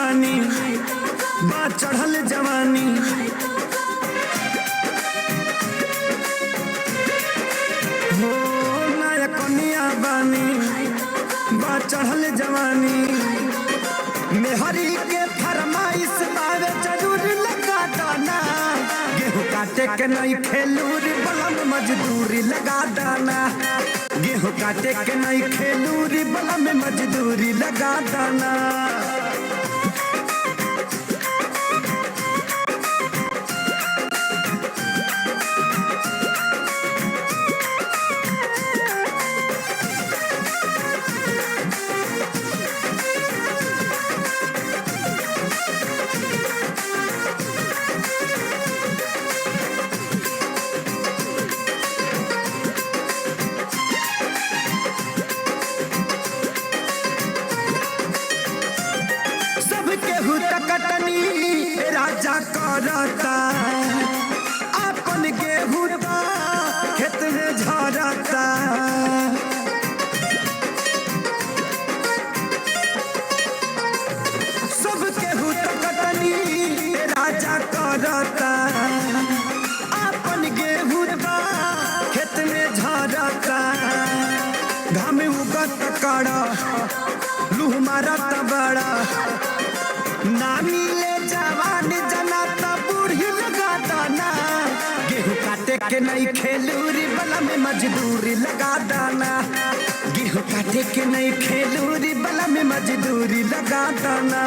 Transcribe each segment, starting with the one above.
बानी बा चढ़ल जवानी हो नया कनिया बानी बा चढ़ल जवानी मेहरी के फरमाइश बावे जरूर लगा दाना गेहूं काटे के नहीं खेलूरी बलम मजदूरी लगा दाना गेहूं काटे के नहीं खेलूरी बलम मजदूरी लगा दाना कटनी राजा करता अपन गेहूं खेत में झरता सब गेहूं कटनी राजा करता अपन गेहूं खेत में झरता घाम उगत कड़ा लूह मारत बड़ा ना मिले जवान जना त बूढ़ी लगा दाना गेहूं काटे के नहीं खेलूरी बला में मजदूरी लगा दाना गेहूं काटे के नहीं खेलूरी बला में मजदूरी लगा दाना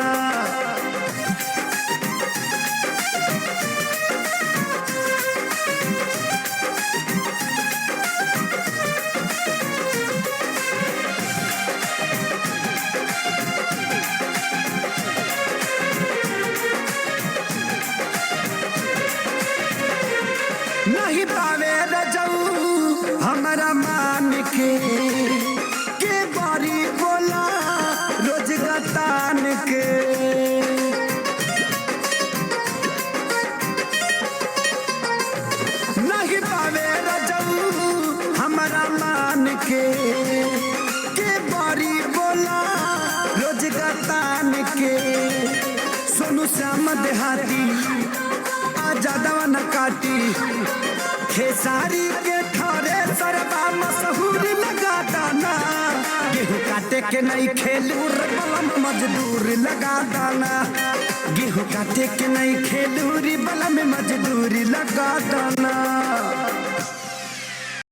नहीं पावे रजऊ हमारा मान के बारी बोला रोज गतान के नहीं पावे रजऊ हमारा मान के बारी बोला रोज गतान के सोनू श्याम देहाती ज्यादा न काटी खेसारी के ठरे सरबा मशहूर लगा दाना गेहूं काटे के नहीं खेलूर बलम मजदूर लगा दाना गेहूं काटे के नहीं खेलूरी बलम मजदूरी लगा दाना।